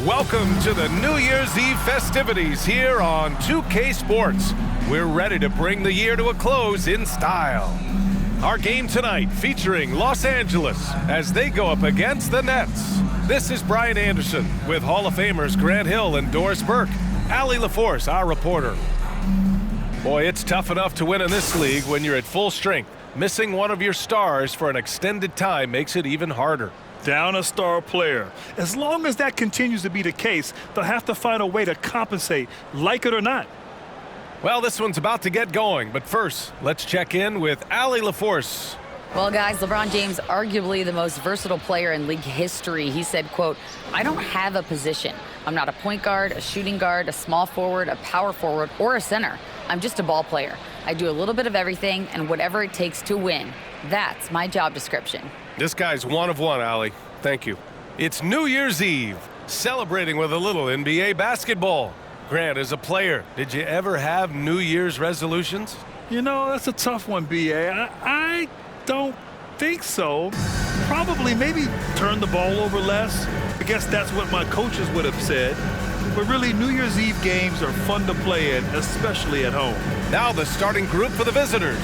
Welcome to the New Year's Eve festivities here on 2K Sports. We're ready to bring the year to a close in style. Our game tonight featuring Los Angeles as they go up against the Nets. This is Brian Anderson with Hall of Famers Grant Hill and Doris Burke. Allie LaForce, our reporter. Boy, it's tough enough to win in this league when you're at full strength. Missing one of your stars for an extended time makes it even harder. Down a star player. As long as that continues to be the case, they'll have to find a way to compensate, like it or not. Well, this one's about to get going, but first, let's check in with Allie LaForce. Well, guys, LeBron James, arguably the most versatile player in league history. He said, quote, "I don't have a position. I'm not a point guard, a shooting guard, a small forward, a power forward, or a center. I'm just a ball player. I do a little bit of everything and whatever it takes to win. That's my job description." This guy's one of one, Allie. Thank you. It's New Year's Eve, celebrating with a little NBA basketball. Grant, as a player, did you ever have New Year's resolutions? You know, that's a tough one, B.A. I don't think so. Probably maybe turn the ball over less. I guess that's what my coaches would have said. But really, New Year's Eve games are fun to play in, especially at home. Now the starting group for the visitors.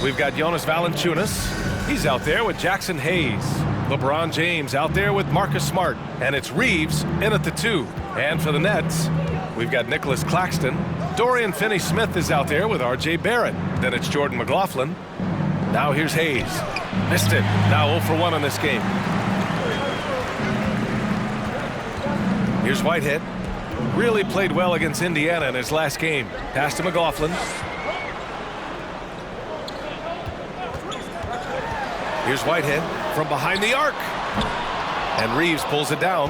We've got Jonas Valanciunas. He's out there with Jackson Hayes. LeBron James out there with Marcus Smart. And it's Reeves in at the 2. And for the Nets, we've got Nicholas Claxton. Dorian Finney-Smith is out there with R.J. Barrett. Then it's Jordan McLaughlin. Now here's Hayes. Missed it. Now 0 for 1 in this game. Here's Whitehead. Really played well against Indiana in his last game. Pass to McLaughlin. Here's Whitehead from behind the arc. And Reeves pulls it down.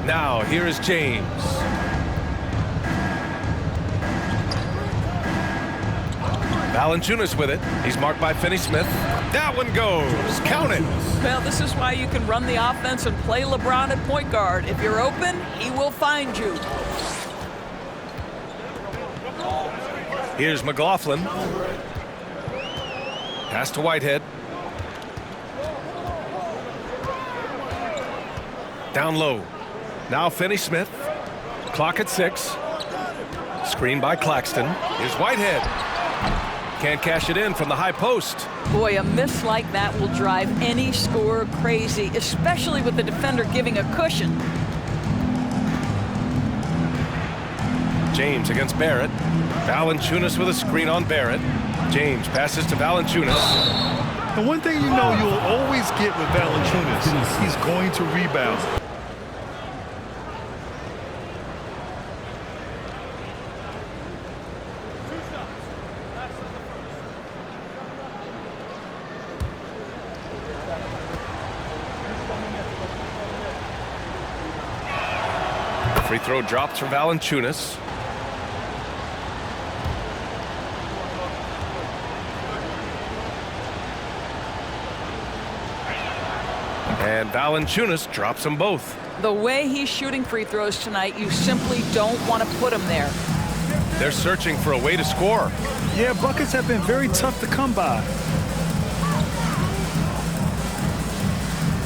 Now here is James. Valanciunas with it. He's marked by Finney-Smith. That one goes. Count it. Well, this is why you can run the offense and play LeBron at point guard. If you're open, he will find you. Here's McLaughlin. Pass to Whitehead. Down low. Now Finney-Smith. Clock at 6. Screen by Claxton. Here's Whitehead. Can't cash it in from the high post. Boy, a miss like that will drive any scorer crazy, especially with the defender giving a cushion. James against Barrett. Valanciunas with a screen on Barrett. James passes to Valanciunas. And one thing you know you'll always get with Valanciunas, he's going to rebound. Free throw drops for Valanciunas. And Valanciunas drops them both. The way he's shooting free throws tonight, you simply don't want to put him there. They're searching for a way to score. Yeah, buckets have been very tough to come by.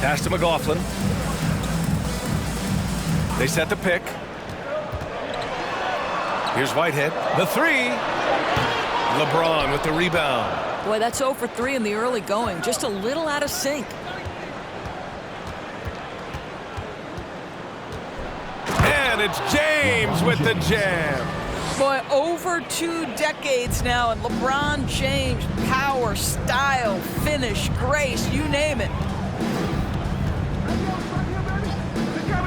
Pass to McLaughlin. They set the pick. Here's Whitehead. The 3. LeBron with the rebound. Boy, that's 0 for 3 in the early going. Just a little out of sync. And it's James with the jam. Boy, over 2 decades now, and LeBron James, power, style, finish, grace, you name it.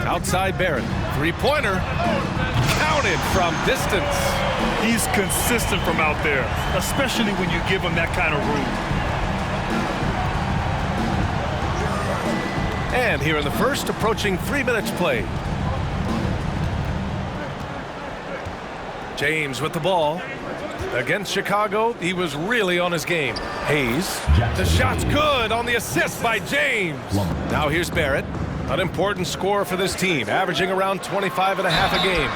Outside Barrett. Three-pointer. Counted from distance. He's consistent from out there, especially when you give him that kind of room. And here in the first, approaching 3 minutes play. James with the ball. Against Chicago, he was really on his game. Hayes. The shot's good on the assist by James. Now here's Barrett. An important scorer for this team, averaging around 25 and a half a game.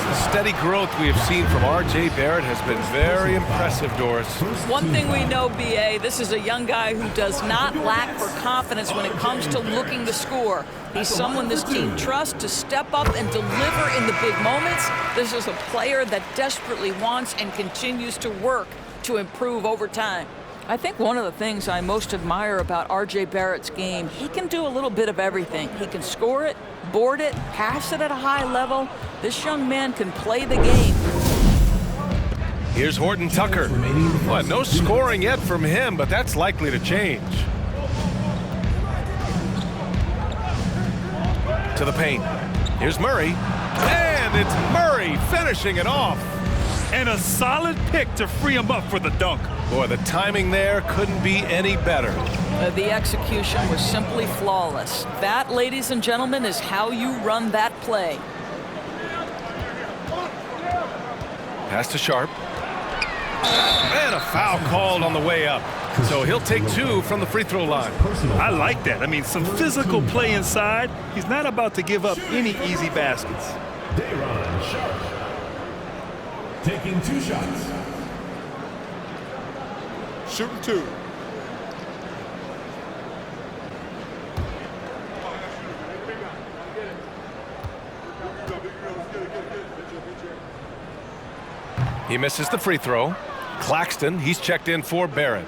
The steady growth we have seen from R.J. Barrett has been very impressive, Doris. One thing we know, B.A., this is a young guy who does not lack for confidence when it comes to looking to score. He's someone this team trusts to step up and deliver in the big moments. This is a player that desperately wants and continues to work to improve over time. I think one of the things I most admire about R.J. Barrett's game, he can do a little bit of everything. He can score it, board it, pass it at a high level. This young man can play the game. Here's Horton Tucker. Well, no scoring yet from him, but that's likely to change. To the paint. Here's Murray. And it's Murray finishing it off. And a solid pick to free him up for the dunk. Boy, the timing there couldn't be any better. The execution was simply flawless. That, ladies and gentlemen, is how you run that play. Pass to Sharp. And a foul called on the way up. So he'll take 2 from the free throw line. I like that. I mean, some physical play inside. He's not about to give up any easy baskets. Sharp. Taking 2 shots. Shooting 2. He misses the free throw. Claxton, he's checked in for Barrett.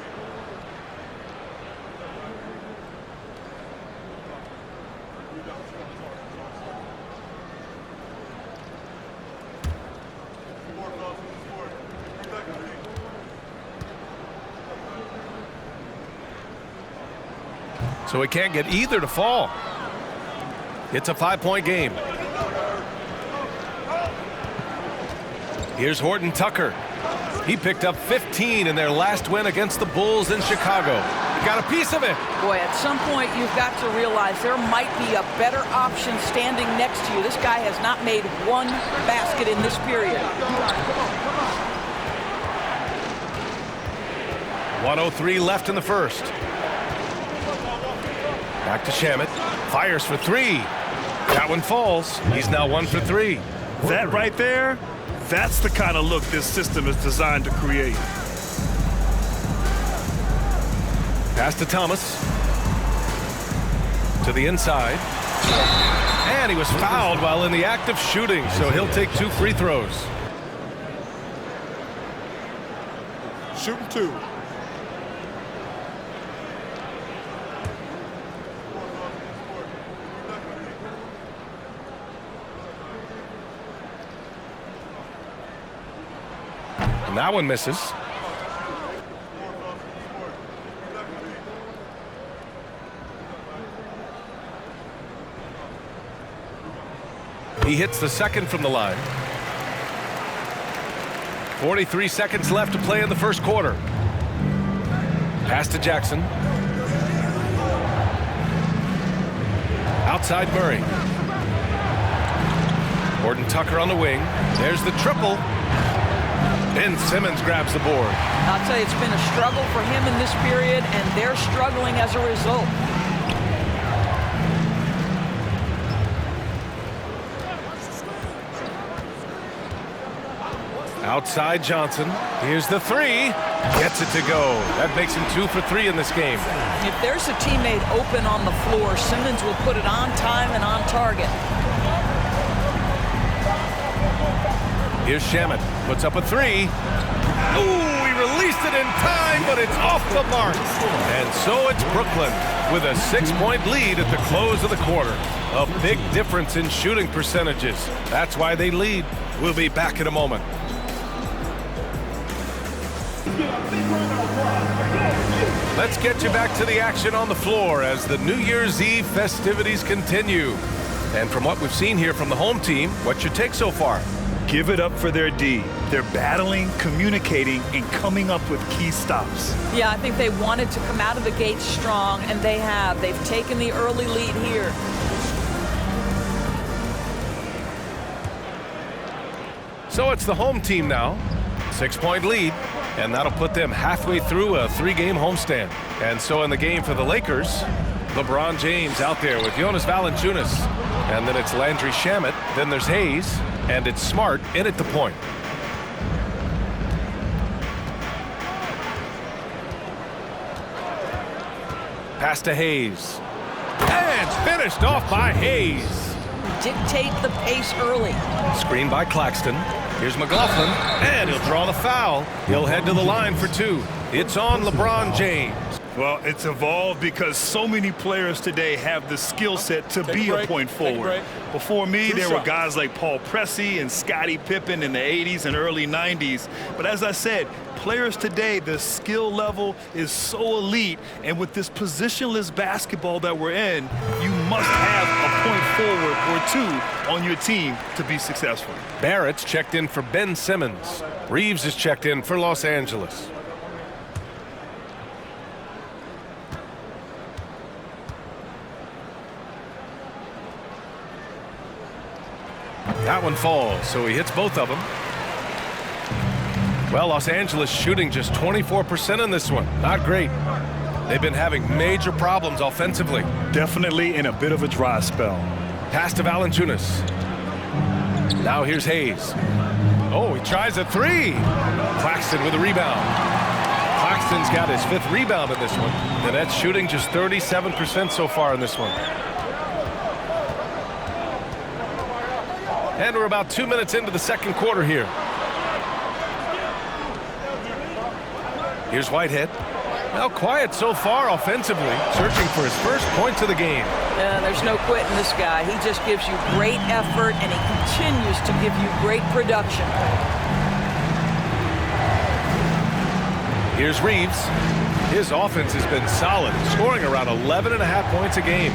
So he can't get either to fall. It's a 5-point game. Here's Horton Tucker. He picked up 15 in their last win against the Bulls in Chicago. He got a piece of it. Boy, at some point you've got to realize there might be a better option standing next to you. This guy has not made one basket in this period. 1:03 left in the first. Back to Shamet. Fires for 3. That one falls. He's now 1 for 3. That right there, that's the kind of look this system is designed to create. Pass to Thomas. To the inside. And he was fouled while in the act of shooting, so he'll take 2 free throws. Shooting 2. And that one misses. He hits the second from the line. 43 seconds left to play in the first quarter. Pass to Jackson. Outside Murray. Horton Tucker on the wing. There's the triple. Ben Simmons grabs the board. I'll tell you, it's been a struggle for him in this period, and they're struggling as a result. Outside Johnson. Here's the 3. Gets it to go. That makes him 2 for 3 in this game. If there's a teammate open on the floor, Simmons will put it on time and on target. Here's Shamet. Puts up a 3. Ooh, he released it in time, but it's off the mark. And so it's Brooklyn with a 6-point lead at the close of the quarter. A big difference in shooting percentages. That's why they lead. We'll be back in a moment. Let's get you back to the action on the floor as the New Year's Eve festivities continue. And from what we've seen here from the home team, what's your take so far? Give it up for their D. They're battling, communicating, and coming up with key stops. Yeah, I think they wanted to come out of the gate strong, and they have. They've taken the early lead here. So it's the home team now. 6-point lead, and that'll put them halfway through a 3-game homestand. And so in the game for the Lakers, LeBron James out there with Jonas Valanciunas. And then it's Landry Shamet. Then there's Hayes. And it's Smart in at the point. Pass to Hayes. And it's finished off by Hayes. Dictate the pace early. Screen by Claxton. Here's McLaughlin. And he'll draw the foul. He'll head to the line for two. It's on LeBron James. Well, it's evolved because so many players today have the skill set to be a point forward. Before me, there were guys like Paul Pressey and Scottie Pippen in the 80s and early 90s. But as I said, players today, the skill level is so elite. And with this positionless basketball that we're in, you must have a point forward or two on your team to be successful. Barrett's checked in for Ben Simmons. Reeves is checked in for Los Angeles. That one falls, so he hits both of them. Well, Los Angeles shooting just 24% in this one. Not great. They've been having major problems offensively. Definitely in a bit of a dry spell. Pass to Valanciunas. Now here's Hayes. Oh, he tries a three. Claxton with a rebound. Claxton's got his 5th rebound in this one. The Nets shooting just 37% so far in this one. And we're about 2 minutes into the second quarter here. Here's Whitehead. Now quiet so far offensively, searching for his first points of the game. There's no quitting this guy. He just gives you great effort, and he continues to give you great production. Here's Reeves. His offense has been solid, scoring around 11.5 points a game.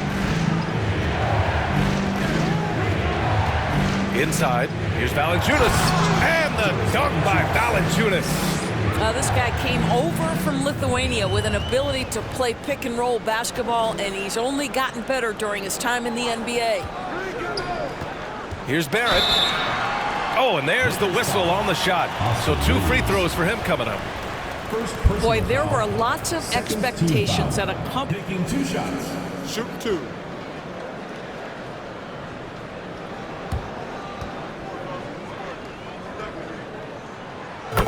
Inside, here's Valanciunas, and the dunk by Valanciunas. This guy came over from Lithuania with an ability to play pick-and-roll basketball, and he's only gotten better during his time in the NBA. Here's Barrett. Oh, and there's the whistle on the shot. So 2 free throws for him coming up. Boy, there were lots of expectations that accompanied. Taking 2 shots. Shoot 2.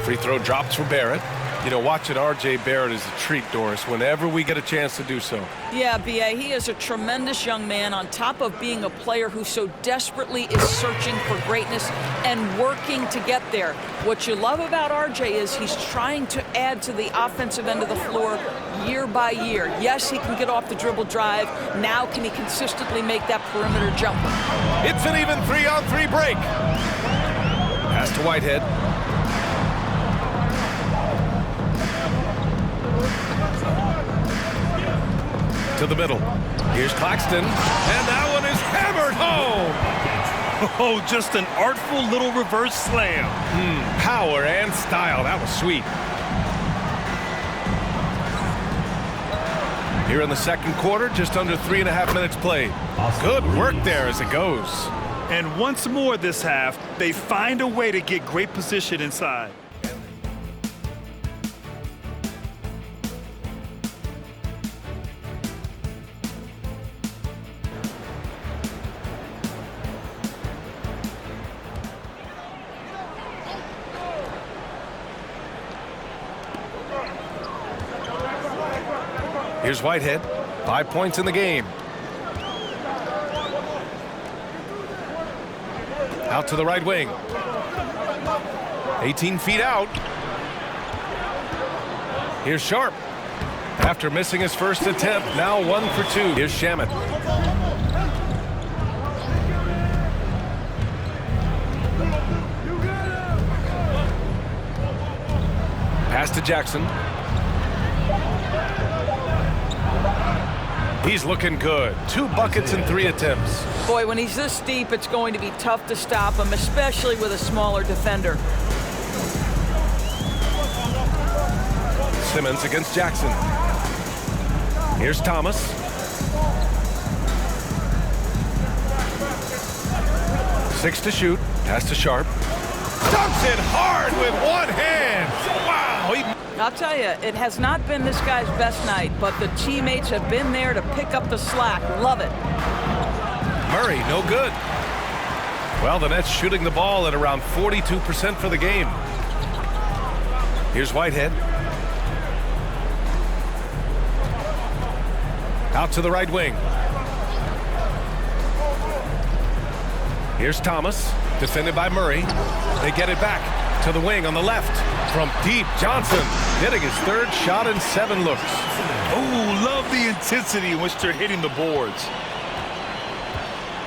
Free throw drops for Barrett. You know, watching R.J. Barrett is a treat, Doris, whenever we get a chance to do so. Yeah, B.A., he is a tremendous young man on top of being a player who so desperately is searching for greatness and working to get there. What you love about R.J. is he's trying to add to the offensive end of the floor year by year. Yes, he can get off the dribble drive. Now can he consistently make that perimeter jumper? It's an even 3-on-3 break. Pass to Whitehead. To the middle. Here's Claxton, and that one is hammered home. Oh, just an artful little reverse slam. Power and style. That was sweet. Here in the second quarter, just under 3.5 minutes played. Good work there as it goes. And once more this half, they find a way to get great position inside. Here's Whitehead. 5 points in the game. Out to the right wing. 18 feet out. Here's Sharp. After missing his first attempt, now 1 for 2. Here's Shamet. Pass to Jackson. He's looking good. 2 buckets in 3 attempts. Boy, when he's this deep, it's going to be tough to stop him, especially with a smaller defender. Simmons against Jackson. Here's Thomas. Six to shoot. Pass to Sharp. Dumps it hard with one hand. Wow. I'll tell you, it has not been this guy's best night, but the teammates have been there to pick up the slack. Love it. Murray, no good. Well, the Nets shooting the ball at around 42% for the game. Here's Whitehead. Out to the right wing. Here's Thomas, defended by Murray. They get it back to the wing on the left. From deep, Johnson hitting his third shot in 7 looks. Oh, love the intensity in which they're hitting the boards.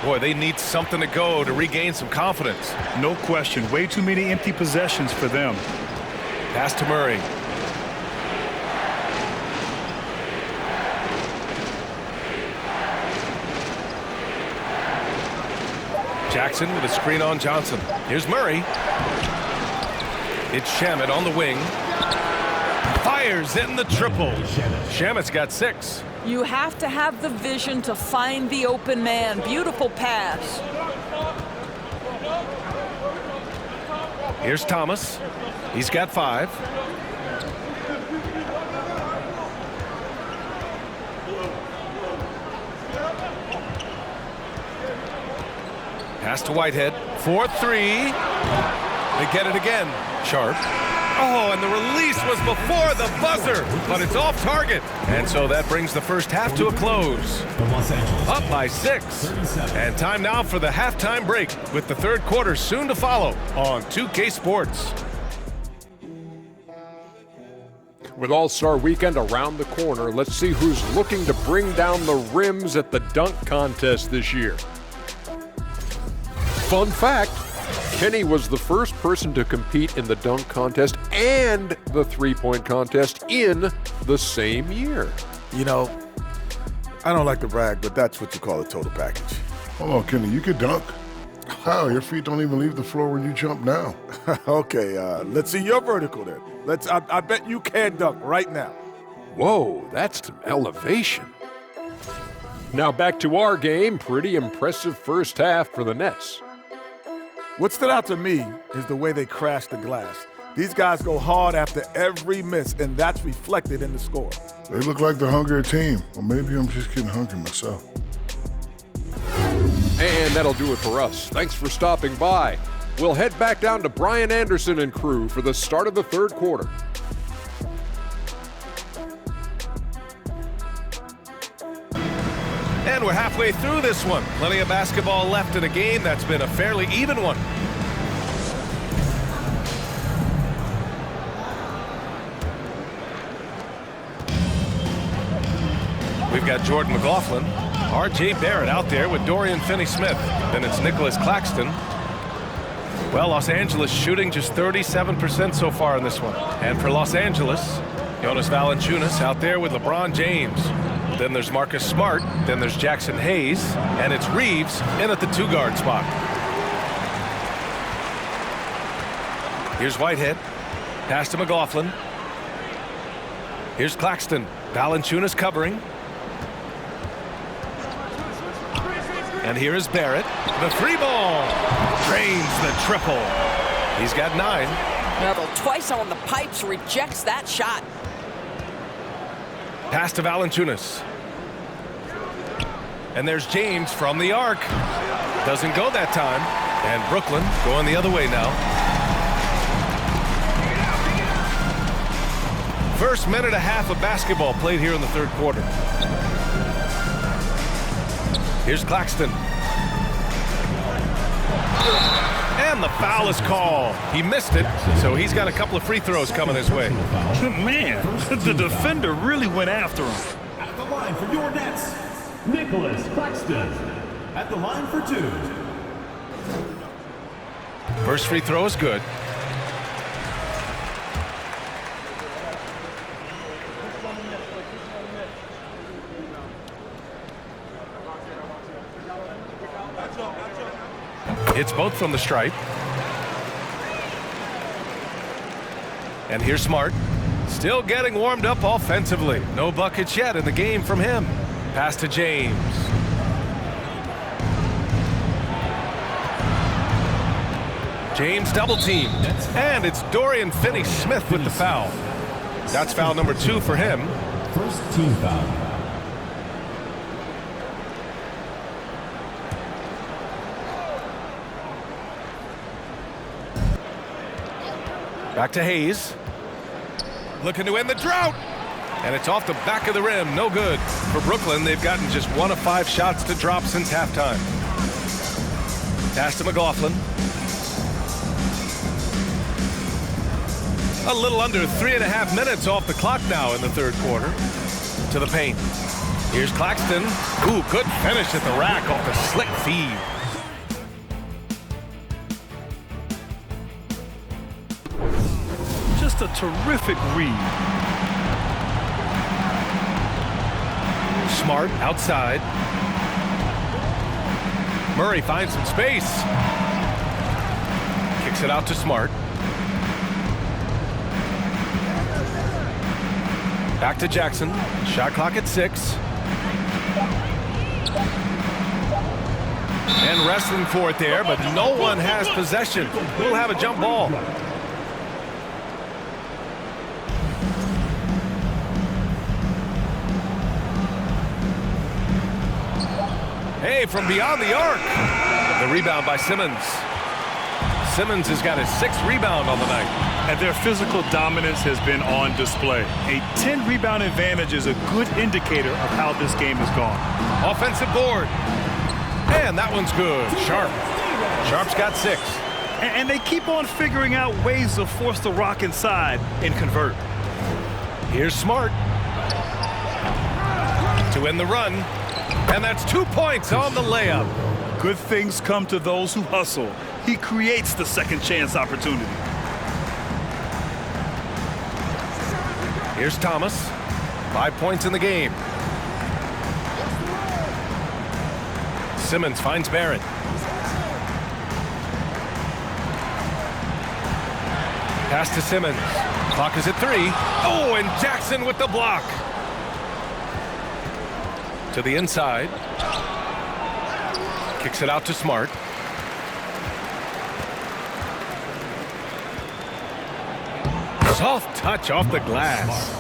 Boy, they need something to go to regain some confidence. No question. Way too many empty possessions for them. Pass to Murray. Jackson with a screen on Johnson. Here's Murray. It's Shamet on the wing. Fires in the triple. Shamet's got 6. You have to have the vision to find the open man. Beautiful pass. Here's Thomas. He's got 5. Pass to Whitehead. 4-3. They get it again. Sharp. Oh, and the release was before the buzzer, but it's off target. And so that brings the first half to a close. Up by 6. And time now for the halftime break, with the third quarter soon to follow on 2K Sports. With All-Star Weekend around the corner, let's see who's looking to bring down the rims at the dunk contest this year. Fun fact, Kenny was the first person to compete in the dunk contest and the three-point contest in the same year. You know, I don't like to brag, but that's what you call a total package. Hold on, Kenny, you can dunk. How? Your feet don't even leave the floor when you jump now. Okay, let's see your vertical then. I bet you can dunk right now. Whoa, that's some elevation. Now back to our game. Pretty impressive first half for the Nets. What stood out to me is the way they crashed the glass. These guys go hard after every miss, and that's reflected in the score. They look like the hungrier team. Or maybe I'm just getting hungry myself. And that'll do it for us. Thanks for stopping by. We'll head back down to Brian Anderson and crew for the start of the third quarter. And we're halfway through this one. Plenty of basketball left in a game that's been a fairly even one. We've got Jordan McLaughlin, R.J. Barrett out there with Dorian Finney-Smith. Then it's Nicholas Claxton. Well, Los Angeles shooting just 37% so far in this one. And for Los Angeles, Jonas Valanciunas out there with LeBron James. Then there's Marcus Smart. Then there's Jackson Hayes. And it's Reeves in at the 2-guard spot. Here's Whitehead. Pass to McLaughlin. Here's Claxton. Valanciunas covering. And here is Barrett. The 3-ball. Drains the triple. He's got 9. Neville twice on the pipes, rejects that shot. Pass to Valanciunas. And there's James from the arc. Doesn't go that time. And Brooklyn going the other way now. First minute and a half of basketball played here in the third quarter. Here's Claxton. And the foul is called. He missed it, so he's got a couple of free throws coming his way. Man, the defender really went after him. At the line for your Nets, Nicholas Claxton. At the line for 2. First free throw is good. It's both from the stripe. And here's Smart. Still getting warmed up offensively. No buckets yet in the game from him. Pass to James. James double teamed. And it's Dorian Finney-Smith with the foul. That's foul number 2 for him. First team foul. Back to Hayes. Looking to end the drought. And it's off the back of the rim. No good. For Brooklyn, they've gotten just 1 of 5 shots to drop since halftime. Pass to McLaughlin. A little under 3.5 minutes off the clock now in the third quarter. To the paint. Here's Claxton. Ooh, good finish at the rack off the slick feed. Just a terrific read. Smart outside. Murray finds some space. Kicks it out to Smart. Back to Jackson. Shot clock at 6. And wrestling for it there, but no one has possession. We'll have a jump ball. Hey, from beyond the arc. The rebound by Simmons. Simmons has got his 6th rebound on the night. And their physical dominance has been on display. A 10-rebound advantage is a good indicator of how this game has gone. Offensive board. And that one's good. Sharp. Sharp's got 6. And they keep on figuring out ways to force the rock inside and convert. Here's Smart. To end the run. And that's 2 points on the layup. Good things come to those who hustle. He creates the second chance opportunity. Here's Thomas. 5 points in the game. Simmons finds Barrett. Pass to Simmons. Clock is at 3. Oh, and Jackson with the block. To the inside. Kicks it out to Smart. Soft touch off the glass.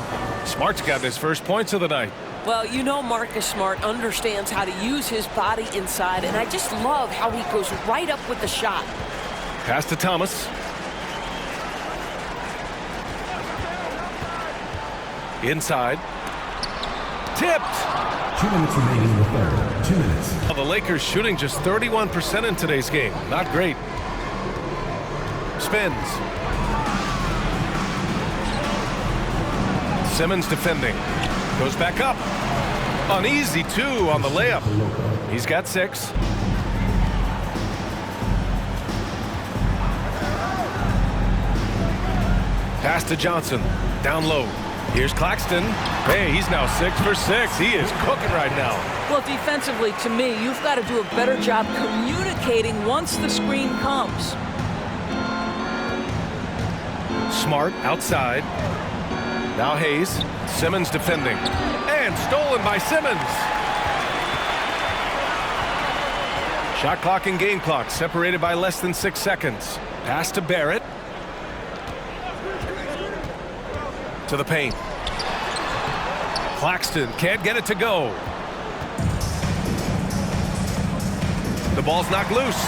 Smart's got his first points of the night. Well, you know Marcus Smart understands how to use his body inside, and I just love how he goes right up with the shot. Pass to Thomas. Inside. Tipped. 2 minutes remaining in the third. 2 minutes. Well, the Lakers shooting just 31% in today's game. Not great. Spins. Simmons defending. Goes back up. An easy 2 on the layup. He's got 6. Pass to Johnson. Down low. Here's Claxton. Hey, he's now 6 for 6. He is cooking right now. Well, defensively, to me, you've got to do a better job communicating once the screen comes. Smart outside. Now Hayes. Simmons defending. And stolen by Simmons. Shot clock and game clock separated by less than 6 seconds. Pass to Barrett. To the paint. Claxton can't get it to go. The ball's knocked loose.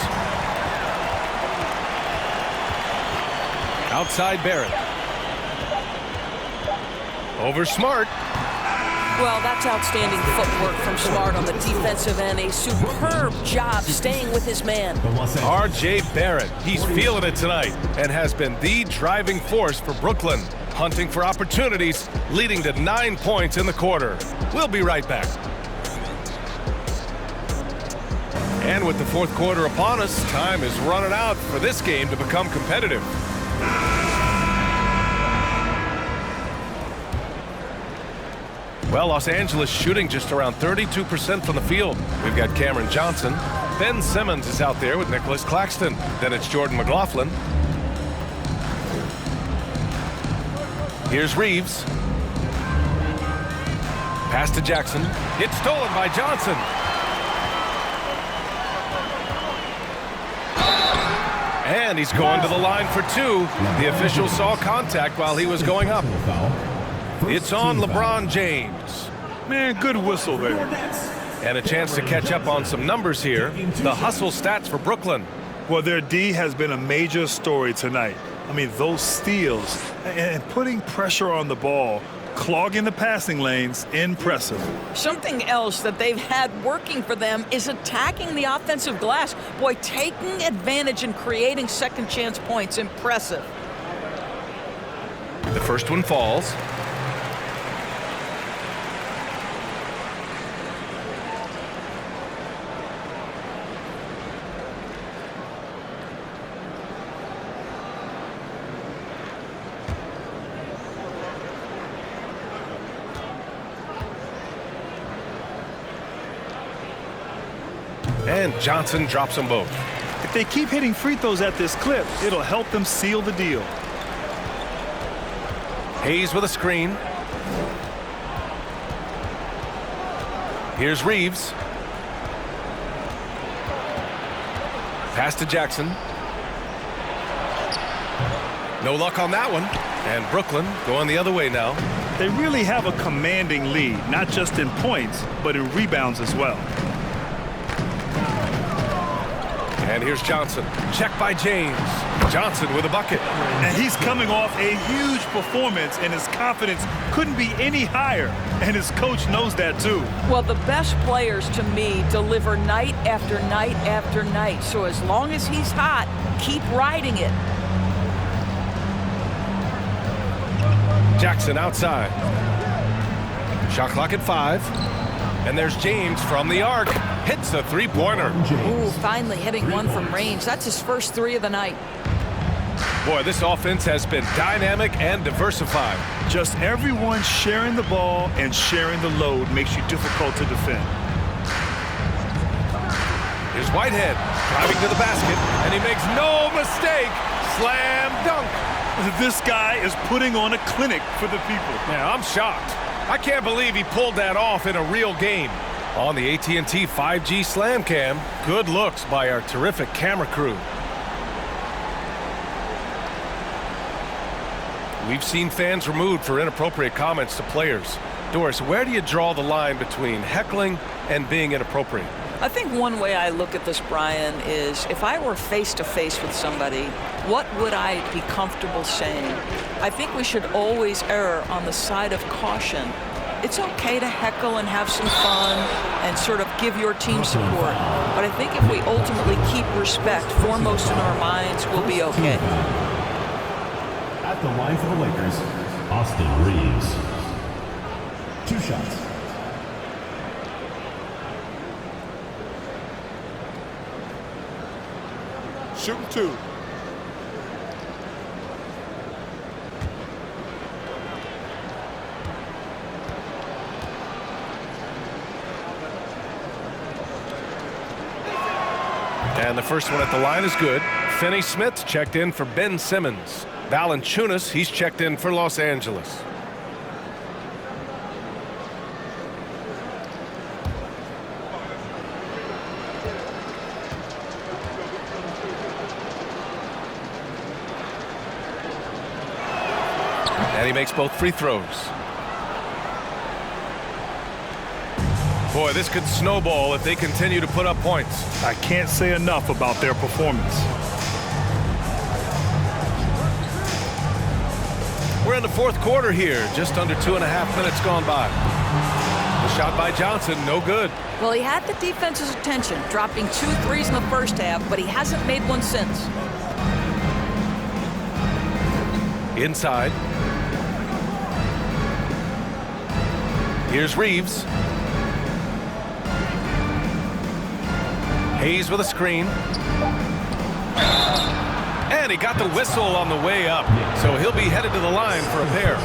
Outside Barrett. Over Smart. Well, that's outstanding footwork from Smart on the defensive end. A superb job staying with his man. R.J. Barrett. He's feeling it tonight and has been the driving force for Brooklyn. Hunting for opportunities, leading to 9 points in the quarter. We'll be right back. And with the fourth quarter upon us, time is running out for this game to become competitive. Well, Los Angeles shooting just around 32% from the field. We've got Cameron Johnson. Ben Simmons is out there with Nicholas Claxton. Then it's Jordan McLaughlin. Here's Reeves. Pass to Jackson. It's stolen by Johnson. And he's going to the line for 2. The official saw contact while he was going up. It's on LeBron James. Man, good whistle there. And a chance to catch up on some numbers here. The hustle stats for Brooklyn. Well, their D has been a major story tonight. I mean, those steals and putting pressure on the ball, clogging the passing lanes, impressive. Something else that they've had working for them is attacking the offensive glass. Boy, taking advantage and creating second chance points, impressive. The first one falls. And Johnson drops them both. If they keep hitting free throws at this clip, it'll help them seal the deal. Hayes with a screen. Here's Reeves. Pass to Jackson. No luck on that one. And Brooklyn going the other way now. They really have a commanding lead, not just in points, but in rebounds as well. And here's Johnson. Check by James. Johnson with a bucket. And he's coming off a huge performance, and his confidence couldn't be any higher. And his coach knows that, too. Well, the best players, to me, deliver night after night after night. So as long as he's hot, keep riding it. Jackson outside. Shot clock at 5. And there's James from the arc. Hits the three-pointer. Ooh, finally hitting one from range. That's his first 3 of the night. Boy, this offense has been dynamic and diversified. Just everyone sharing the ball and sharing the load makes you difficult to defend. Here's Whitehead driving to the basket, and he makes no mistake. Slam dunk. This guy is putting on a clinic for the people. Yeah, I'm shocked. I can't believe he pulled that off in a real game. On the AT&T 5G Slam Cam, good looks by our terrific camera crew. We've seen fans removed for inappropriate comments to players. Doris, where do you draw the line between heckling and being inappropriate? I think one way I look at this, Brian, is if I were face-to-face with somebody, what would I be comfortable saying? I think we should always err on the side of caution. It's okay to heckle and have some fun and sort of give your team support. But I think if we ultimately keep respect foremost in our minds, we'll be okay. At the line for the Lakers, Austin Reeves. 2 shots. Shooting 2. And the first one at the line is good. Finney Smith checked in for Ben Simmons. Valanciunas, he's checked in for Los Angeles. And he makes both free throws. Boy, this could snowball if they continue to put up points. I can't say enough about their performance. We're in the fourth quarter here, just under 2.5 minutes gone by. The shot by Johnson, no good. Well, he had the defense's attention, dropping 2 threes in the first half, but he hasn't made one since. Inside. Here's Reeves. Hayes with a screen. And he got the whistle on the way up. So he'll be headed to the line for a pair.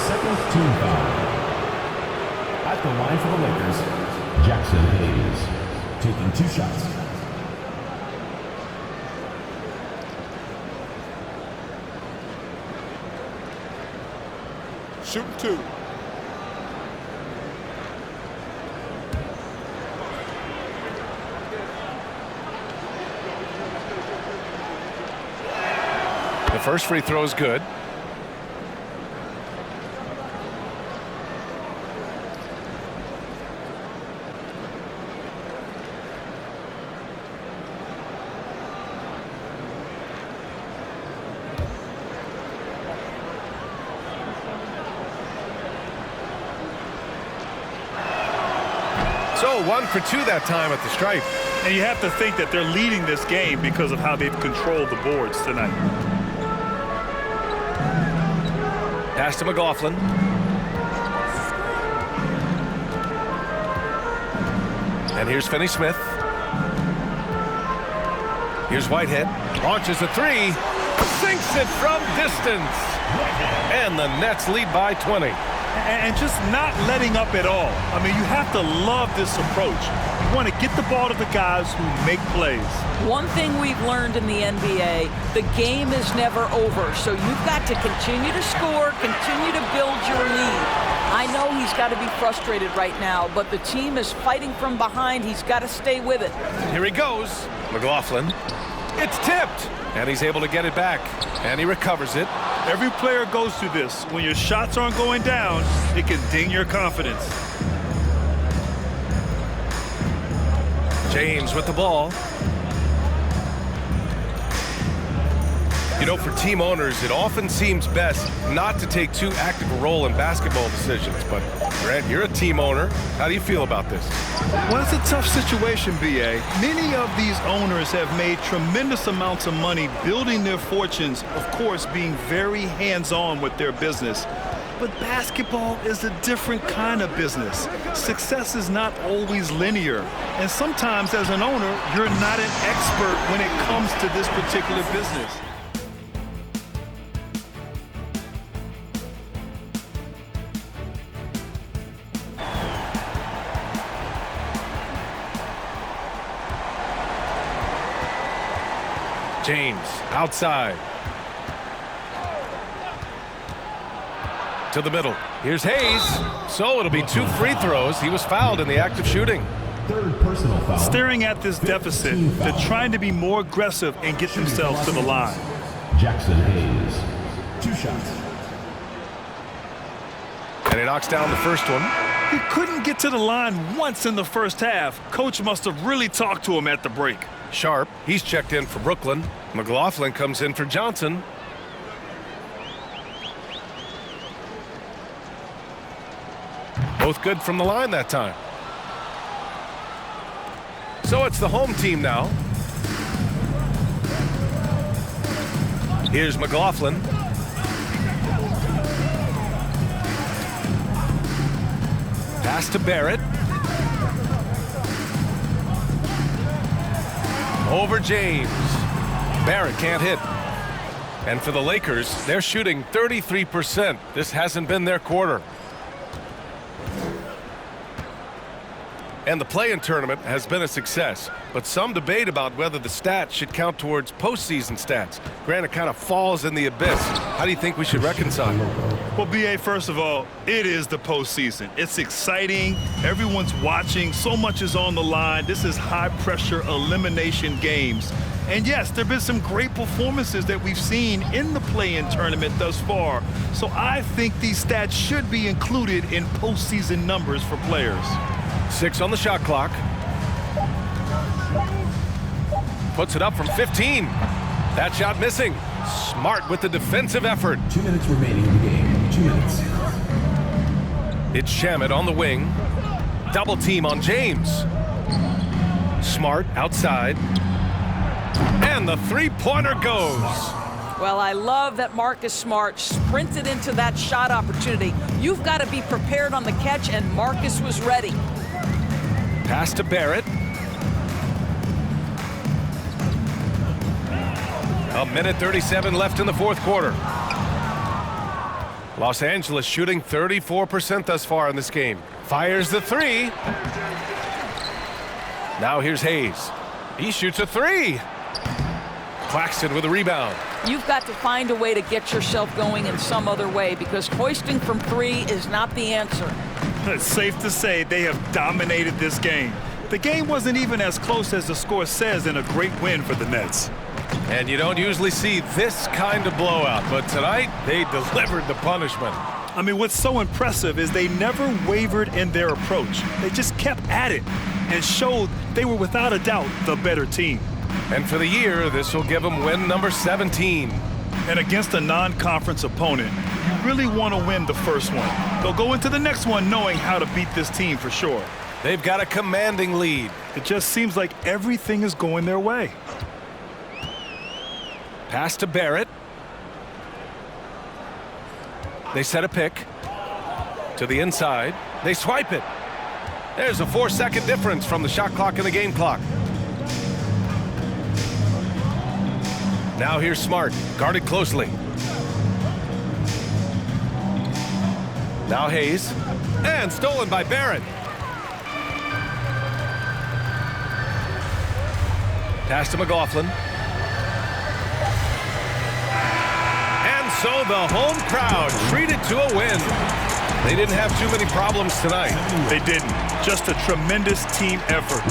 Second team foul. At the line for the Lakers, Jackson Hayes. Taking 2 shots. Shooting 2. The first free throw is good. go. 1 for 2 that time at the stripe. And you have to think that they're leading this game because of how they've controlled the boards tonight. Pass to McLaughlin. And here's Finney-Smith. Here's Whitehead. Launches a 3. Sinks it from distance. And the Nets lead by 20. And just not letting up at all. I mean, you have to love this approach. You want to get the ball to the guys who make plays. One thing we've learned in the NBA, the game is never over. So you've got to continue to score, continue to build your lead. I know he's got to be frustrated right now, but the team is fighting from behind. He's got to stay with it. Here he goes. McLaughlin. It's tipped. And he's able to get it back. And he recovers it. Every player goes through this. When your shots aren't going down, it can ding your confidence. James with the ball. You know, for team owners, it often seems best not to take too active a role in basketball decisions. But, Grant, you're a team owner. How do you feel about this? Well, it's a tough situation, B.A. Many of these owners have made tremendous amounts of money building their fortunes, of course, being very hands-on with their business. But basketball is a different kind of business. Success is not always linear. And sometimes, as an owner, you're not an expert when it comes to this particular business. James outside. To the middle. Here's Hayes. So it'll be 2 free throws. He was fouled in the act of shooting. Third personal foul. Staring at this deficit, they're trying to be more aggressive and get themselves to the line. Jackson Hayes. 2 shots. And he knocks down the first one. He couldn't get to the line once in the first half. Coach must have really talked to him at the break. Sharp, he's checked in for Brooklyn. McLaughlin comes in for Johnson. Both good from the line that time. So it's the home team now. Here's McLaughlin. Pass to Barrett. Over James. Barrett can't hit. And for the Lakers, they're shooting 33%. This hasn't been their quarter. And the play-in tournament has been a success, but some debate about whether the stats should count towards postseason stats. Grant, it kind of falls in the abyss. How do you think we should reconcile? Well, B.A., first of all, it is the postseason. It's exciting. Everyone's watching. So much is on the line. This is high-pressure elimination games. And yes, there have been some great performances that we've seen in the play-in tournament thus far. So I think these stats should be included in postseason numbers for players. 6 on the shot clock. Puts it up from 15. That shot missing. Smart with the defensive effort. 2 minutes remaining in the game. 2 minutes. It's Shamet on the wing. Double team on James. Smart outside. And the three-pointer goes. Well, I love that Marcus Smart sprinted into that shot opportunity. You've got to be prepared on the catch, and Marcus was ready. Pass to Barrett. A minute 37 left in the fourth quarter. Los Angeles shooting 34% thus far in this game. Fires the 3. Now here's Hayes. He shoots a 3. Claxton with a rebound. You've got to find a way to get yourself going in some other way, because hoisting from 3 is not the answer. It's safe to say they have dominated this game. The game wasn't even as close as the score says in a great win for the Nets. And you don't usually see this kind of blowout, but tonight they delivered the punishment. I mean, what's so impressive is they never wavered in their approach. They just kept at it and showed they were without a doubt the better team. And for the year, this will give them win number 17. And against a non-conference opponent, you really want to win the first one. They'll go into the next one knowing how to beat this team for sure. They've got a commanding lead. It just seems like everything is going their way. Pass to Barrett. They set a pick to the inside. They swipe it. There's a 4-second difference from the shot clock and the game clock. Now here's Smart, guarded closely. Now Hayes, and stolen by Barrett. Pass to McLaughlin. And so the home crowd treated to a win. They didn't have too many problems tonight. They didn't. Just a tremendous team effort.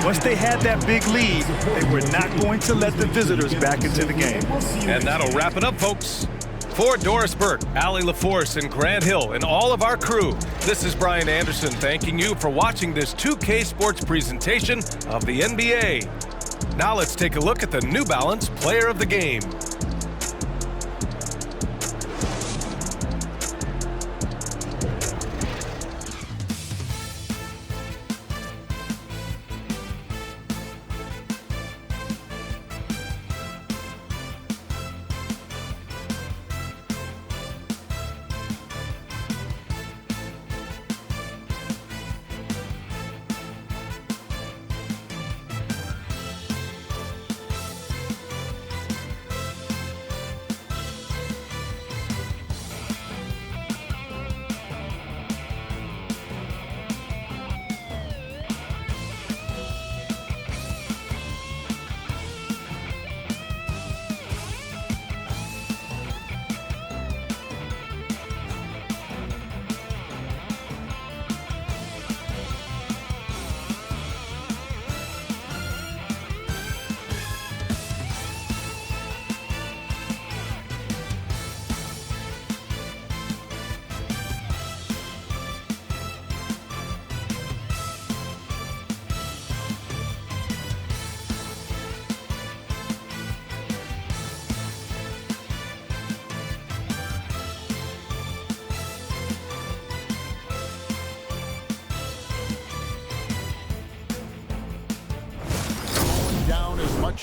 Once they had that big lead, they were not going to let the visitors back into the game. And that'll wrap it up, folks. For Doris Burke, Allie LaForce, and Grant Hill, and all of our crew, this is Brian Anderson thanking you for watching this 2K Sports presentation of the NBA. Now let's take a look at the New Balance Player of the Game.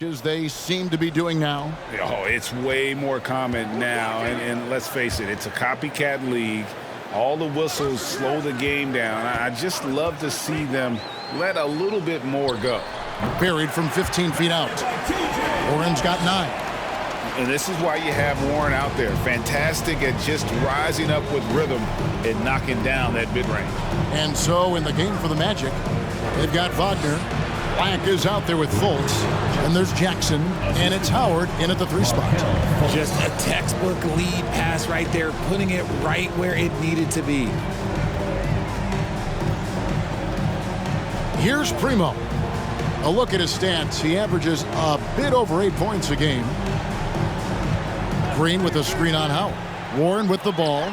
As they seem to be doing now. Oh, it's way more common now, and let's face it, it's a copycat league. All the whistles slow the game down. I just love to see them let a little bit more go. Buried from 15 feet out. Warren's got 9. And this is why you have Warren out there. Fantastic at just rising up with rhythm and knocking down that mid-range. And so in the game for the Magic, they've got Wagner. Black is out there with Fultz, and there's Jackson, and it's Howard in at the 3 spot. Just a textbook lead pass right there, putting it right where it needed to be. Here's Primo. A look at his stats. He averages a bit over 8 points a game. Green with a screen on Howard. Warren with the ball.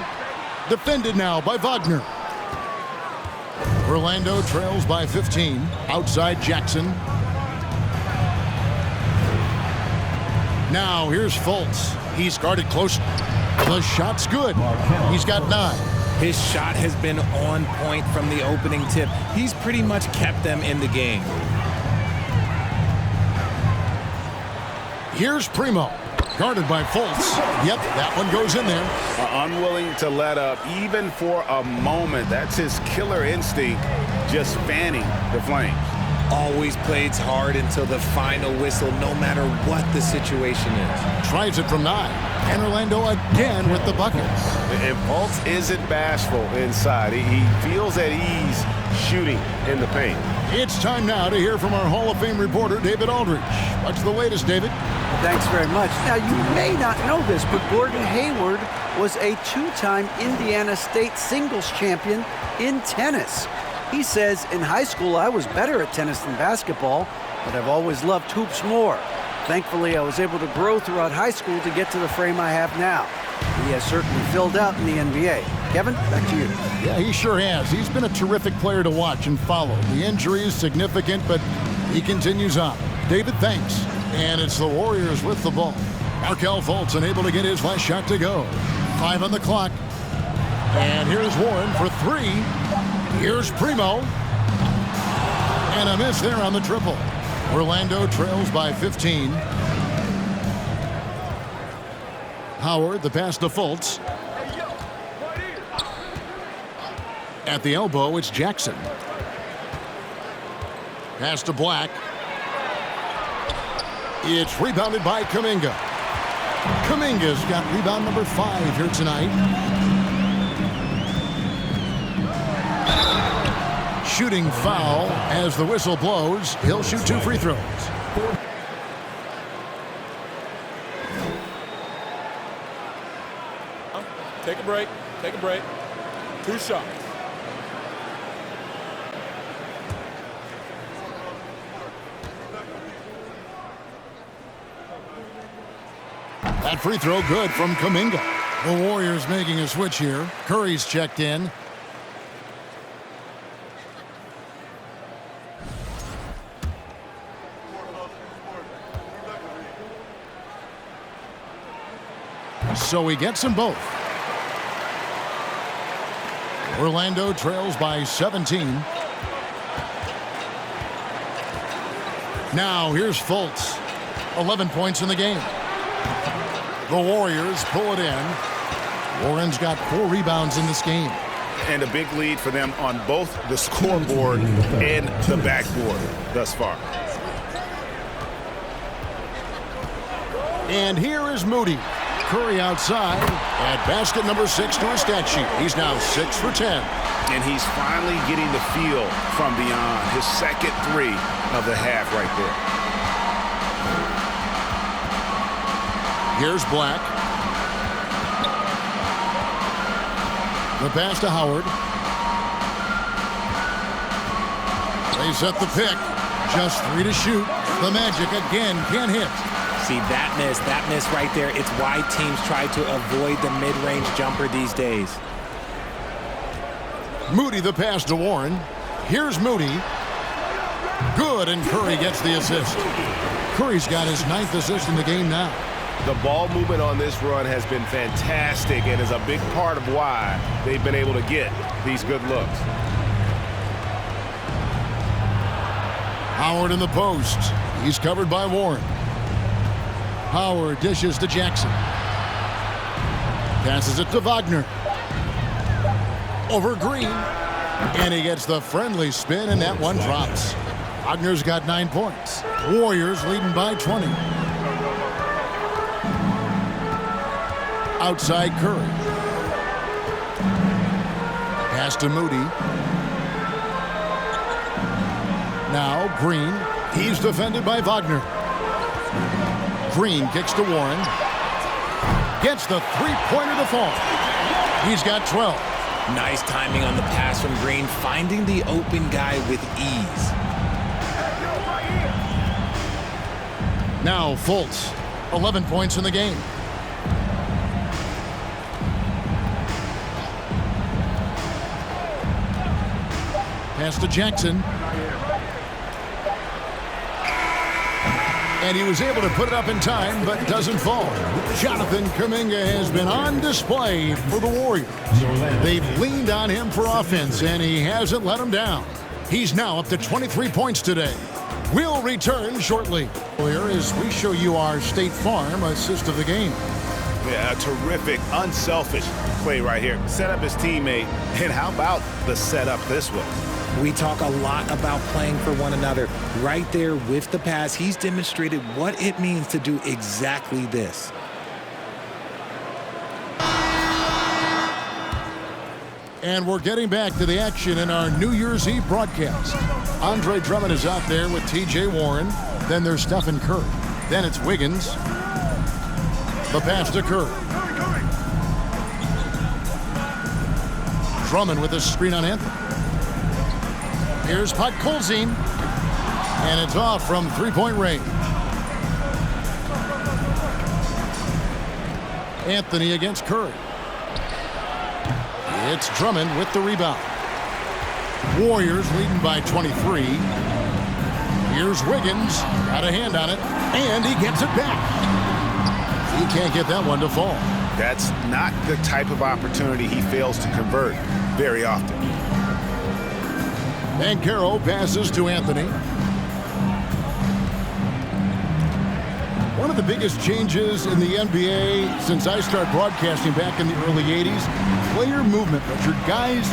Defended now by Wagner. Orlando trails by 15. Outside Jackson. Now here's Fultz. He's guarded close. The shot's good. He's got 9. His shot has been on point from the opening tip. He's pretty much kept them in the game. Here's Primo. Guarded by Fultz. Yep, that one goes in there. Unwilling to let up, even for a moment. That's his killer instinct, just fanning the flames. Always plays hard until the final whistle, no matter what the situation is. Tries it from 9. And Orlando again with the bucket. And Fultz isn't bashful inside. He feels at ease shooting in the paint. It's time now to hear from our Hall of Fame reporter, David Aldridge. What's the latest, David? Thanks very much. Now, you may not know this, but Gordon Hayward was a 2-time Indiana State singles champion in tennis. He says, in high school, I was better at tennis than basketball, but I've always loved hoops more. Thankfully, I was able to grow throughout high school to get to the frame I have now. He has certainly filled out in the NBA. Kevin, back to you. Yeah, he sure has. He's been a terrific player to watch and follow. The injury is significant, but he continues on. David, thanks. And it's the Warriors with the ball. Markelle Fultz unable to get his last shot to go. 5 on the clock. And here's Warren for 3. Here's Primo. And a miss there on the triple. Orlando trails by 15. Howard, the pass to Fultz. At the elbow, it's Jackson. Pass to Black. It's rebounded by Kuminga. Kuminga's got rebound number 5 here tonight. Shooting foul as the whistle blows. He'll shoot 2 free throws. Take a break. Take a break. 2 shots. That free throw good from Kuminga. The Warriors making a switch here. Curry's checked in. So he gets them both. Orlando trails by 17. Now here's Fultz. 11 points in the game. The Warriors pull it in. Warren's got 4 rebounds in this game. And a big lead for them on both the scoreboard and the backboard thus far. And here is Moody. Curry outside at basket number 6 to his stat sheet. He's now 6 for 10. And he's finally getting the feel from beyond. His second 3 of the half right there. Here's Black. The pass to Howard. They set the pick. Just 3 to shoot. The Magic again can't hit. See, that miss right there, it's why teams try to avoid the mid-range jumper these days. Moody the pass to Warren. Here's Moody. Good, and Curry gets the assist. Curry's got his 9th assist in the game now. The ball movement on this run has been fantastic and is a big part of why they've been able to get these good looks. Howard in the post. He's covered by Warren. Howard dishes to Jackson. Passes it to Wagner. Over Green. And he gets the friendly spin, and that one drops. Wagner's got 9 points. Warriors leading by 20. Outside Curry. Pass to Moody. Now Green. He's defended by Wagner. Green kicks to Warren. Gets the 3-pointer to fall. He's got 12. Nice timing on the pass from Green, finding the open guy with ease. Now Fultz. 11 points in the game. Pass to Jackson. And he was able to put it up in time, but doesn't fall. Jonathan Kuminga has been on display for the Warriors. They've leaned on him for offense, and he hasn't let them down. He's now up to 23 points today. We'll return shortly. Here as we show you our State Farm assist of the game. Yeah, a terrific, unselfish play right here. Set up his teammate, and how about the setup this way? We talk a lot about playing for one another. Right there with the pass, he's demonstrated what it means to do exactly this. And we're getting back to the action in our New Year's Eve broadcast. Andre Drummond is out there with T.J. Warren. Then there's Stephen Curry. Then it's Wiggins. The pass to Curry. Drummond with a screen on Anthony. Here's Podkolzin. And it's off from three-point range. Anthony against Curry. It's Drummond with the rebound. Warriors leading by 23. Here's Wiggins. Got a hand on it. And he gets it back. He can't get that one to fall. That's not the type of opportunity he fails to convert very often. Banchero passes to Anthony. One of the biggest changes in the NBA since I started broadcasting back in the early 80s, player movement, Richard. Guys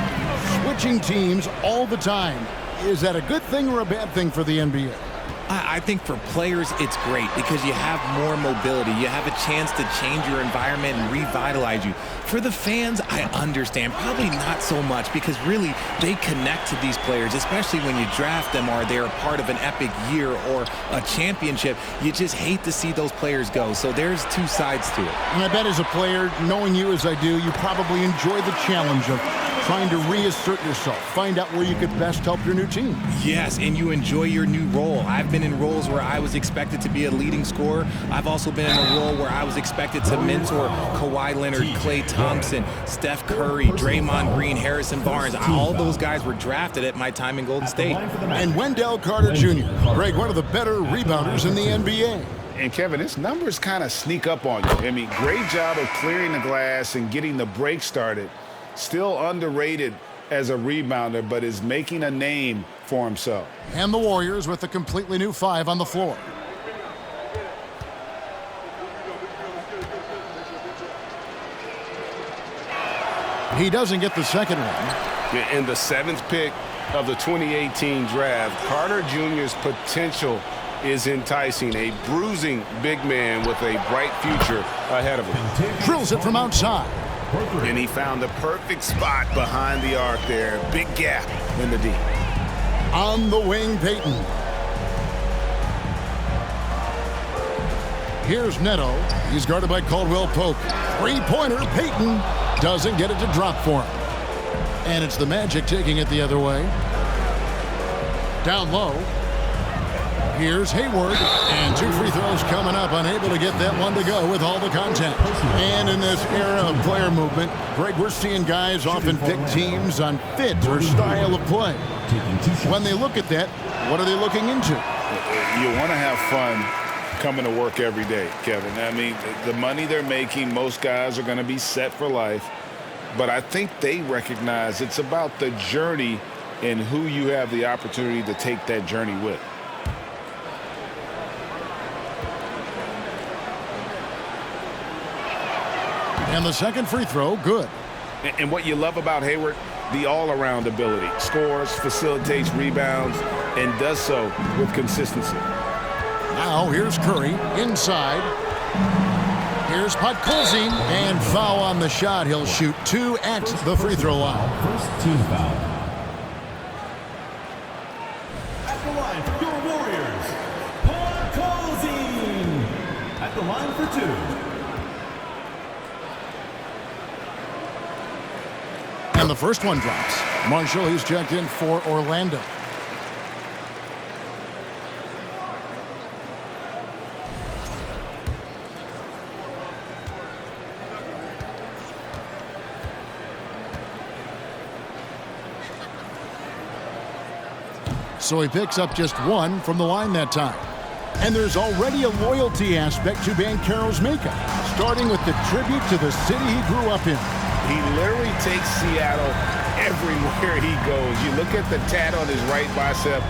switching teams all the time. Is that a good thing or a bad thing for the NBA? I think for players, it's great because you have more mobility. You have a chance to change your environment and revitalize you. For the fans, I understand. Probably not so much because really they connect to these players, especially when you draft them or they're a part of an epic year or a championship. You just hate to see those players go. So there's two sides to it. And I bet as a player, knowing you as I do, you probably enjoy the challenge of trying to reassert yourself, find out where you could best help your new team. Yes, and you enjoy your new role. I've been in roles where I was expected to be a leading scorer. I've also been in a role where I was expected to mentor Kawhi Leonard, Klay Thompson, Steph Curry, Draymond Green, Harrison Barnes. All those guys were drafted at my time in Golden State. And Wendell Carter Jr., Greg, one of the better rebounders in the NBA. And Kevin, his numbers kind of sneak up on you. I mean, great job of clearing the glass and getting the break started. Still underrated as a rebounder, but is making a name for himself. And the Warriors with a completely new 5 on the floor. He doesn't get the second one. In the 7th pick of the 2018 draft, Carter Jr.'s potential is enticing. A bruising big man with a bright future ahead of him. Drills it from outside. And he found the perfect spot behind the arc there. Big gap in the D. On the wing, Payton. Here's Neto. He's guarded by Caldwell Pope. Three-pointer, Payton doesn't get it to drop for him. And it's the Magic taking it the other way. Down low. Here's Hayward, and 2 free throws coming up, unable to get that one to go with all the contact. And in this era of player movement, Greg, we're seeing guys often pick teams on fit or style of play. When they look at that, what are they looking into? You want to have fun coming to work every day, Kevin. I mean, the money they're making, most guys are going to be set for life. But I think they recognize it's about the journey and who you have the opportunity to take that journey with. And the second free throw, good. And what you love about Hayward, the all-around ability. Scores, facilitates rebounds, and does so with consistency. Now here's Curry inside. Here's Podkolzin, and foul on the shot. He'll shoot 2 at the free throw line. First team foul. At the line for your Warriors, Podkolzin. At the line for 2. And the first one drops. Marshall, he's checked in for Orlando. So he picks up just 1 from the line that time. And there's already a loyalty aspect to Banchero's makeup, starting with the tribute to the city he grew up in. He literally takes Seattle everywhere he goes. You look at the tat on his right bicep.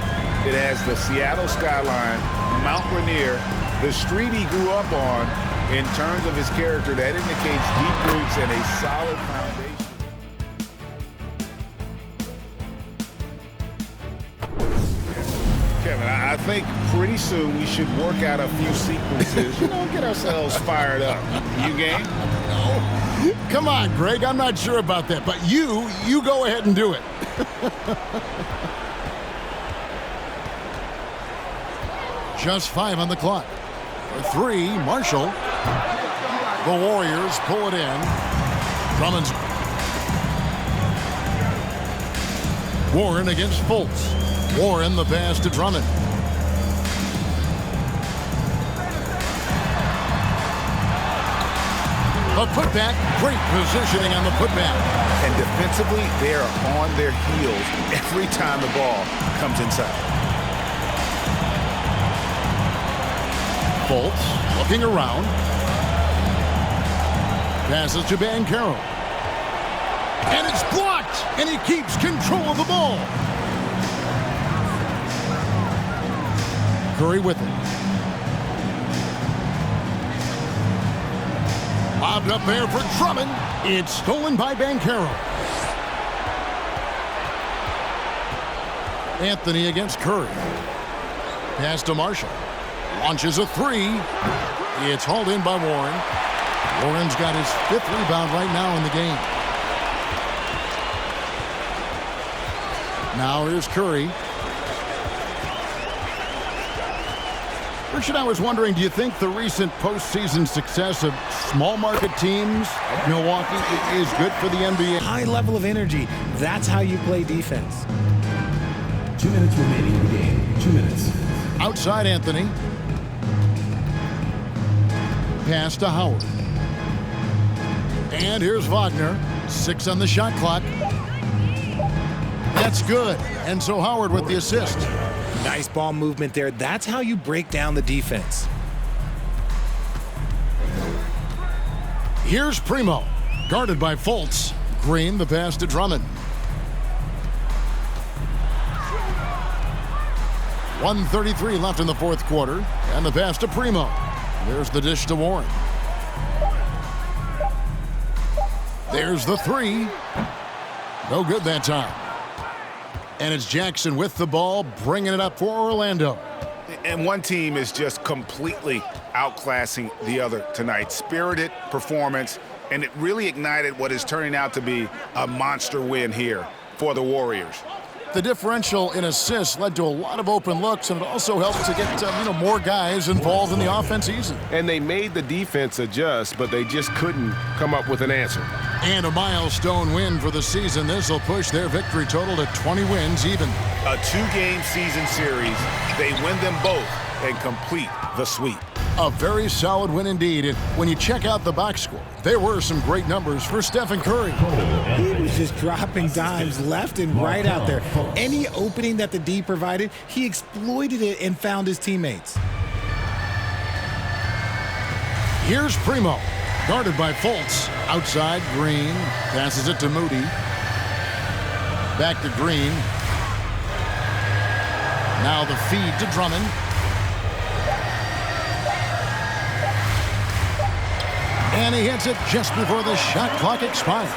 It has the Seattle skyline, Mount Rainier, the street he grew up on. In terms of his character, that indicates deep roots and a solid foundation. Kevin, I think pretty soon we should work out a few sequences, get ourselves fired up. You game? Come on, Greg. I'm not sure about that, but you go ahead and do it. Just 5 on the clock. For 3, Marshall. The Warriors pull it in. Drummond's. Warren against Fultz. Warren the pass to Drummond. A putback, great positioning on the putback. And defensively, they are on their heels every time the ball comes inside. Fultz looking around. Passes to Banchero. And it's blocked, and he keeps control of the ball. Curry with it. Lobbed up there for Drummond. It's stolen by Banchero. Anthony against Curry. Pass to Marshall. Launches a three. It's hauled in by Warren. Warren's got his 5th rebound right now in the game. Now here's Curry. Richard, I was wondering, do you think the recent postseason success of small market teams like Milwaukee is good for the NBA? High level of energy. That's how you play defense. 2 minutes remaining in the game. 2 minutes. Outside Anthony. Pass to Howard. And here's Wagner. 6 on the shot clock. That's good. And so Howard with the assist. Nice ball movement there. That's how you break down the defense. Here's Primo. Guarded by Fultz. Green, the pass to Drummond. 1:33 left in the 4th quarter. And the pass to Primo. There's the dish to Warren. There's the three. No good that time. And it's Jackson with the ball, bringing it up for Orlando. And one team is just completely outclassing the other tonight. Spirited performance, and it really ignited what is turning out to be a monster win here for the Warriors. The differential in assists led to a lot of open looks, and it also helped to get more guys involved in the offense easy. And they made the defense adjust, but they just couldn't come up with an answer. And a milestone win for the season. This will push their victory total to 20 wins even. A 2-game season series. They win them both and complete the sweep. A very solid win indeed. And when you check out the box score, there were some great numbers for Stephen Curry. He was just dropping dimes left and right out there. Any opening that the D provided, he exploited it and found his teammates. Here's Primo. Guarded by Fultz. Outside, Green. Passes it to Moody. Back to Green. Now the feed to Drummond. And he hits it just before the shot clock expires.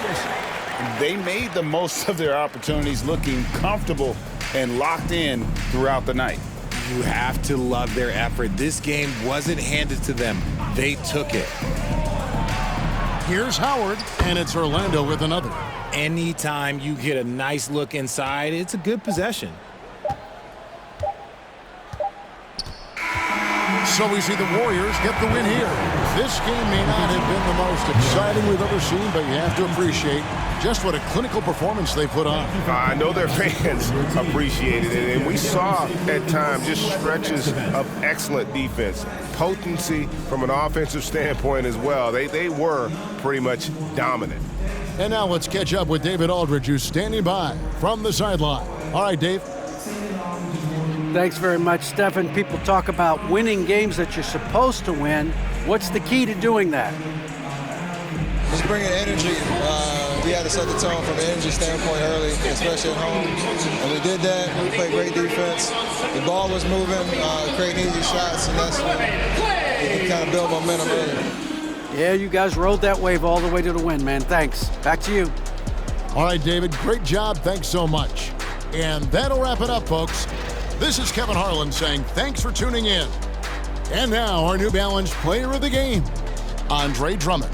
They made the most of their opportunities, looking comfortable and locked in throughout the night. You have to love their effort. This game wasn't handed to them. They took it. Here's Howard, and it's Orlando with another. Anytime you get a nice look inside, it's a good possession. So we see the Warriors get the win here. This game may not have been the most exciting we've ever seen, but you have to appreciate just what a clinical performance they put on. I know their fans appreciated it, and we saw at times just stretches of excellent defense, potency from an offensive standpoint as well. They were pretty much dominant. And now let's catch up with David Aldridge, who's standing by from the sideline. All right, Dave. Thanks very much, Stephen. People talk about winning games that you're supposed to win. What's the key to doing that? Just bringing energy. We had to set the tone from an energy standpoint early, especially at home. And we did that. We played great defense. The ball was moving, creating easy shots, and that's when we can kind of build momentum early. Yeah, you guys rode that wave all the way to the win, man. Thanks. Back to you. All right, David. Great job. Thanks so much. And that'll wrap it up, folks. This is Kevin Harlan saying thanks for tuning in. And now our New Balance player of the game, Andre Drummond.